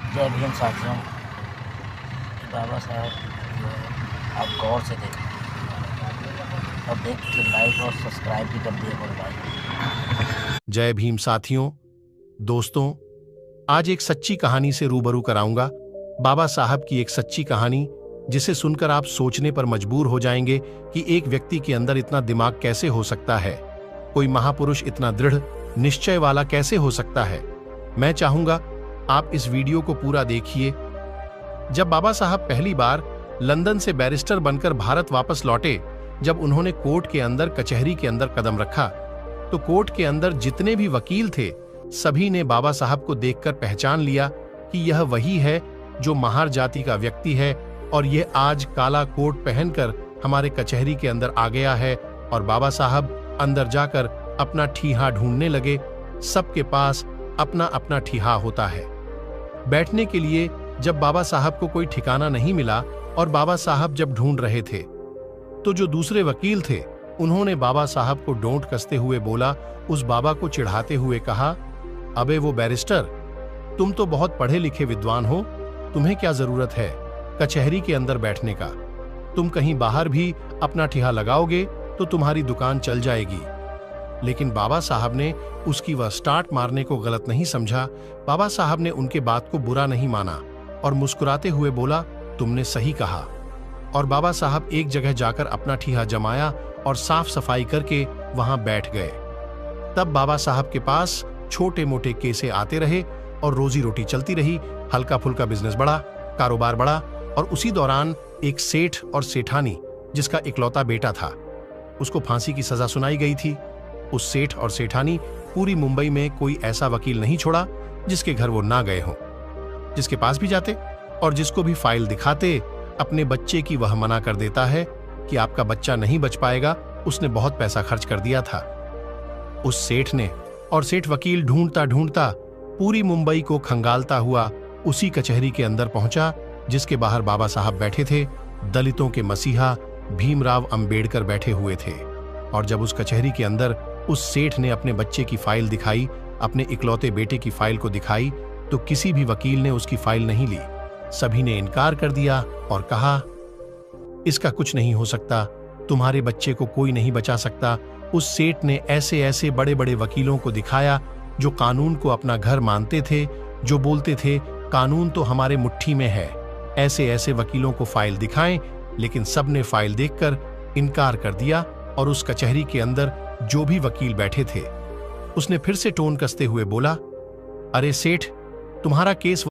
जय भीम साथियों। बाबा साहब की वीडियो है, आप गौर से देखें और देख के लाइक और सब्सक्राइब भी कर दिए मेरे भाई। जय भीम साथियों, दोस्तों, आज एक सच्ची कहानी से रूबरू कराऊंगा। बाबा साहब की एक सच्ची कहानी जिसे सुनकर आप सोचने पर मजबूर हो जाएंगे कि एक व्यक्ति के अंदर इतना दिमाग कैसे हो सकता है, कोई महापुरुष इतना दृढ़ निश्चय वाला कैसे हो सकता है। मैं चाहूंगा आप इस वीडियो को पूरा देखिए। जब बाबा साहब पहली बार लंदन से बैरिस्टर बनकर भारत वापस लौटे, जब उन्होंने कोर्ट के अंदर कचहरी के अंदर कदम रखा, तो कोर्ट के अंदर जितने भी वकील थे सभी ने बाबा साहब को देखकर पहचान लिया कि यह वही है जो महार जाति का व्यक्ति है और यह आज काला कोट पहनकर हमारे कचहरी के अंदर आ गया है। और बाबा साहब अंदर जाकर अपना ठीहा ढूंढने लगे। सबके पास अपना अपना ठीहा होता है। बैठने के लिए जब बाबा साहब को कोई ठिकाना नहीं मिला और बाबा साहब जब ढूंढ रहे थे, तो जो दूसरे वकील थे उन्होंने बाबा साहब को डोंट कसते हुए बोला, उस बाबा को चिढ़ाते हुए कहा, अबे वो बैरिस्टर, तुम तो बहुत पढ़े लिखे विद्वान हो, तुम्हें क्या जरूरत है कचहरी के अंदर बैठने का? तुम कहीं बाहर भी अपना ठिहा लगाओगे तो तुम्हारी दुकान चल जाएगी। लेकिन बाबा साहब ने उसकी वह स्टार्ट मारने को गलत नहीं समझा। बाबा साहब ने उनके बात को बुरा नहीं माना और मुस्कुराते हुए बोला, तुमने सही कहा। और बाबा साहब एक जगह जाकर अपना ठिहा जमाया और साफ सफाई करके वहां बैठ गए। तब बाबा साहब के पास छोटे मोटे केसे आते रहे और रोजी रोटी चलती रही। हल्का फुल्का बिजनेस बढ़ा, कारोबार बढ़ा। और उसी दौरान एक सेठ और सेठानी जिसका इकलौता बेटा था, उसको फांसी की सजा सुनाई गई थी। उस सेठ और सेठानी पूरी मुंबई में कोई ऐसा वकील नहीं छोड़ा जिसके घर वो ना गए हों। जिसके पास भी जाते और जिसको भी फाइल दिखाते, अपने बच्चे की वह मना कर देता है कि आपका बच्चा नहीं बच पाएगा, उसने बहुत पैसा खर्च कर दिया था। उस सेठ ने और सेठ वकील ढूंढता ढूंढता पूरी मुंबई को खंगालता हुआ उसी कचहरी के अंदर पहुंचा जिसके बाहर बाबा साहब बैठे थे। दलितों के मसीहा भीमराव अंबेडकर बैठे हुए थे। और जब उस कचहरी के अंदर उस सेठ ने अपने बच्चे की फाइल दिखाई, अपने इकलौते बेटे की फाइल को दिखाई, तो किसी भी वकील ने उसकी फाइल नहीं ली। सभी ने इनकार कर दिया और कहा, इसका कुछ नहीं हो सकता, तुम्हारे बच्चे को कोई नहीं बचा सकता। उस सेठ ने ऐसे ऐसे बड़े बड़े वकीलों को दिखाया जो कानून को अपना घर मानते थे, जो बोलते थे कानून तो हमारे मुट्ठी में है। ऐसे ऐसे वकीलों को फाइल दिखाएं, लेकिन सबने फाइल देखकर इनकार कर दिया। और उस कचहरी के अंदर जो भी वकील बैठे थे, उसने फिर से टोन कसते हुए बोला, अरे सेठ, तुम्हारा केस